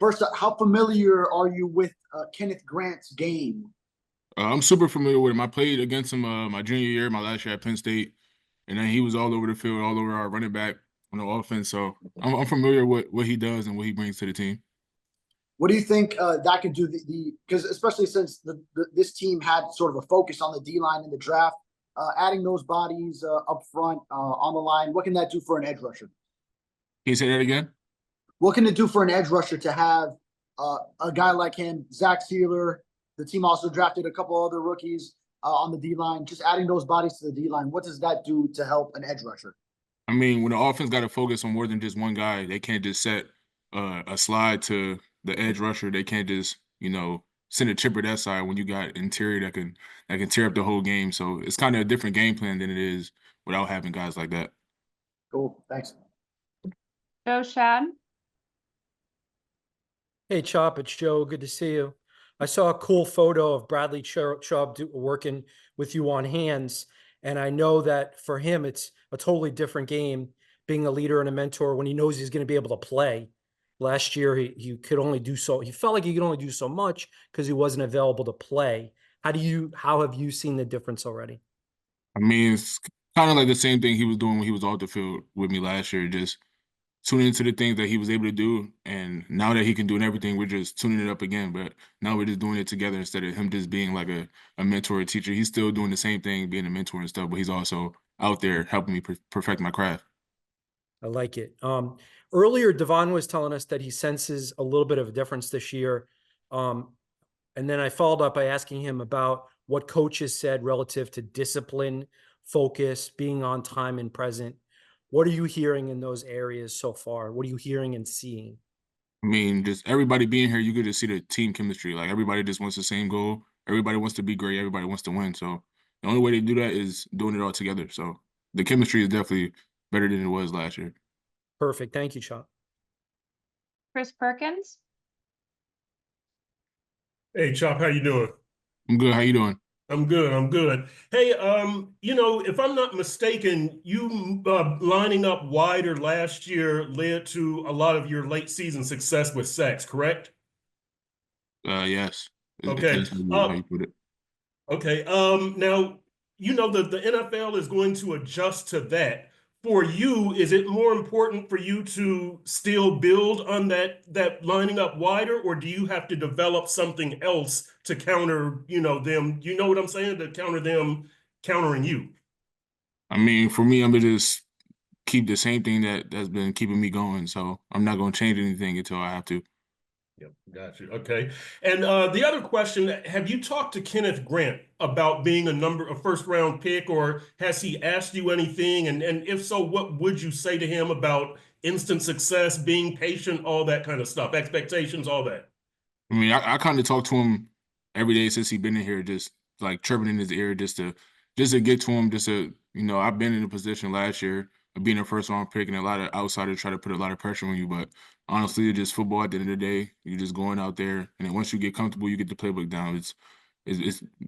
First, how familiar are you with Kenneth Grant's game? I'm super familiar with him. I played against him my junior year, my last year at Penn State, and then he was all over the field, all over our running back on the offense. So I'm familiar with what he does and what he brings to the team. What do you think that could do? Because especially since this team had sort of a focus on the D line in the draft, adding those bodies up front on the line, what can that do for an edge rusher? Can you say that again? What can it do for an edge rusher to have a guy like him, Zach Sealer? The team also drafted a couple other rookies on the D line. Just adding those bodies to the D line, what does that do to help an edge rusher? I mean, when the offense got to focus on more than just one guy, they can't just set a slide to the edge rusher. They can't just send a chipper that side when you got interior that can tear up the whole game. So it's kind of a different game plan than it is without having guys like that. Cool, thanks. Joe Shad. Hey, Chop, it's Joe. Good to see you. I saw a cool photo of Bradley Chubb working with you on hands, and I know that for him, it's a totally different game being a leader and a mentor when he knows he's going to be able to play. Last year, he could only do so. He felt like he could only do so much because he wasn't available to play. How have you seen the difference already? I mean, it's kind of like the same thing he was doing when he was off the field with me last year, just tuning into the things that he was able to do. And now that he can do everything, we're just tuning it up again. But now we're just doing it together instead of him just being like a mentor or teacher. He's still doing the same thing, being a mentor and stuff, but he's also out there helping me perfect my craft. I like it. Earlier, Devon was telling us that he senses a little bit of a difference this year. And then I followed up by asking him about what coaches said relative to discipline, focus, being on time and present. What are you hearing in those areas so far? What are you hearing and seeing? I mean, just everybody being here, you get to see the team chemistry. Like everybody just wants the same goal. Everybody wants to be great. Everybody wants to win. So the only way to do that is doing it all together. So the chemistry is definitely better than it was last year. Perfect. Thank you, Chop. Chris Perkins. Hey, Chop, how you doing? I'm good. How you doing? I'm good. I'm good. Hey, if I'm not mistaken, you lining up wider last year led to a lot of your late season success with sacks, correct? Yes. Okay. That's how you put it. Okay. Now, the NFL is going to adjust to that. For you, is it more important for you to still build on that lining up wider, or do you have to develop something else to counter, them? You know what I'm saying? To counter them countering you. I mean, for me, I'm gonna just keep the same thing that's been keeping me going. So I'm not gonna change anything until I have to. Yep, got you. Okay. And the other question, have you talked to Kenneth Grant about being a first round pick, or has he asked you anything? And if so, what would you say to him about instant success, being patient, all that kind of stuff, expectations, all that? I mean, I kind of talk to him every day since he's been in here, just like chirping in his ear, just to get to him, I've been in a position last year of being a first round pick, and a lot of outsiders try to put a lot of pressure on you. But honestly, it's just football at the end of the day. You're just going out there, and then once you get comfortable, you get the playbook down. It's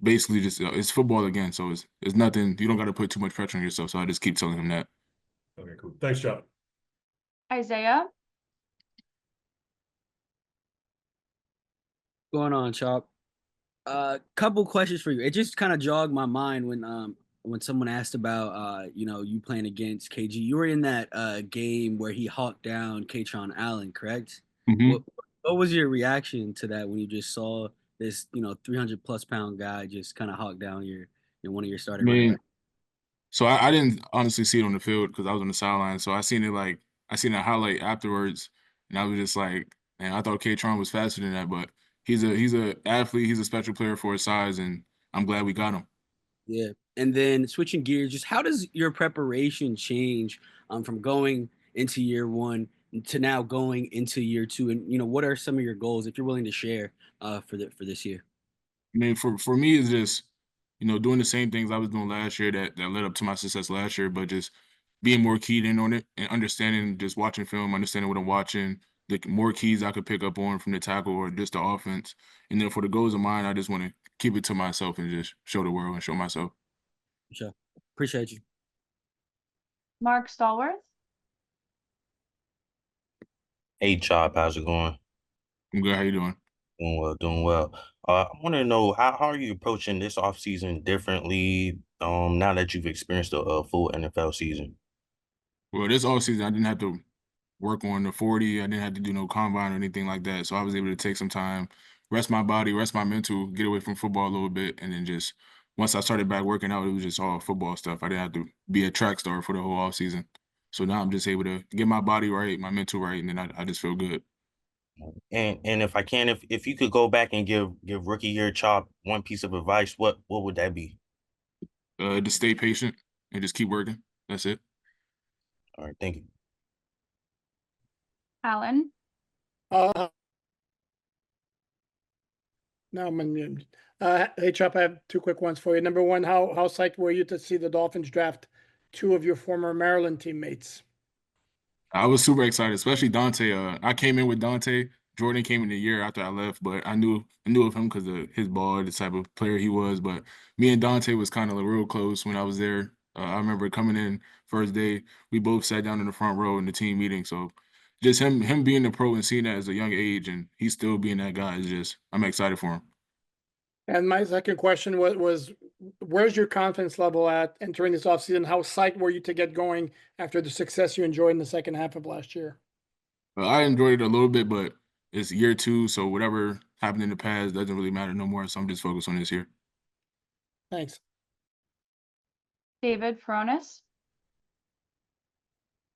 basically just it's football again. So it's nothing. You don't got to put too much pressure on yourself. So I just keep telling him that. Okay, cool. Thanks, John. Isaiah. Going on, Chop? Couple questions for you. It just kind of jogged my mind when someone asked about you playing against KG. You were in that game where he hawked down Katron Allen, correct? Mm-hmm. What was your reaction to that when you just saw this 300+ pound guy just kind of hawk down your one of your I starting running mean, backs? so I didn't honestly see it on the field because I was on the sideline. So I seen a highlight afterwards, and I was just like, man, I thought K-Tron was faster than that, but he's a athlete, he's a special player for his size, and I'm glad we got him. Yeah. And then switching gears, just how does your preparation change from going into year one to now going into year two? And what are some of your goals, if you're willing to share, for this year? I mean, for me, it's just doing the same things I was doing last year that led up to my success last year, but just being more keyed in on it and understanding, just watching film, understanding what I'm watching, the more keys I could pick up on from the tackle or just the offense. And then for the goals of mine, I just want to keep it to myself and just show the world and show myself. Sure. Appreciate you. Mark Stallworth. Hey, Chop, how's it going? I'm good. How you doing? Doing well, doing well. I want to know how are you approaching this offseason differently, now that you've experienced a full NFL season? Well, this offseason, I didn't have to work on the 40. I didn't have to do no combine or anything like that. So I was able to take some time, rest my body, rest my mental, get away from football a little bit. And then just once I started back working out, it was just all football stuff. I didn't have to be a track star for the whole offseason. So now I'm just able to get my body right, my mental right, and then I just feel good. And if I can, if you could go back and give rookie year Chop one piece of advice, what would that be? Just stay patient and just keep working. That's it. All right, thank you. Alan, Uh, no, I'm unmuted. Hey, Chop, I have two quick ones for you. Number one, how psyched were you to see the Dolphins draft two of your former Maryland teammates? I was super excited, especially Dante. I came in with Dante. Jordan came in the year after I left, but I knew of him because of his ball, the type of player he was. But me and Dante was kind of real close when I was there. I remember coming in first day, we both sat down in the front row in the team meeting. So just him being a pro and seeing that as a young age, and he's still being that guy is just I'm excited for him. And my second question was where's your confidence level at entering this offseason? How psyched were you to get going after the success you enjoyed in the second half of last year? I enjoyed it a little bit, but it's year 2, so whatever happened in the past doesn't really matter no more. So I'm just focused on this year. Thanks. David Fronis,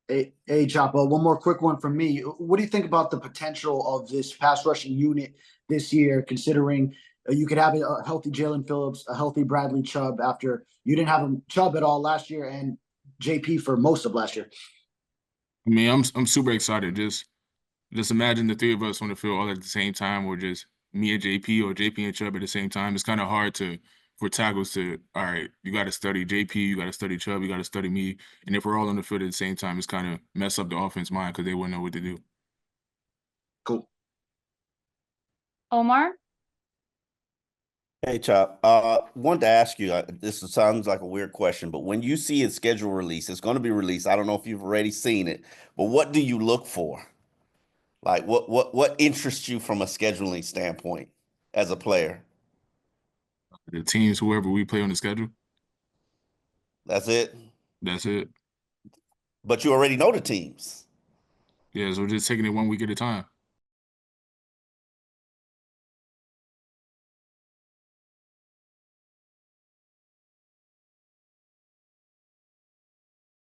Hey, Chapo, one more quick one from me. What do you think about the potential of this pass rushing unit this year, considering you could have a healthy Jalen Phillips, a healthy Bradley Chubb after you didn't have him Chubb at all last year and JP for most of last year? I mean, I'm super excited. Just imagine the three of us on the field all at the same time, or just me and JP or JP and Chubb at the same time. It's kind of hard for tackles to, all right, you got to study JP, you got to study Chubb, you got to study me. And if we're all on the field at the same time, it's kind of mess up the offense mind because they wouldn't know what to do. Cool. Omar, Hey, Chop. Wanted to ask you, this sounds like a weird question, but when you see a schedule release, it's going to be released. I don't know if you've already seen it, but what do you look for? Like what interests you from a scheduling standpoint as a player? The teams, whoever we play on the schedule, That's it. that's it. But you already know the teams. Yeah, so we're just taking it 1 week at a time.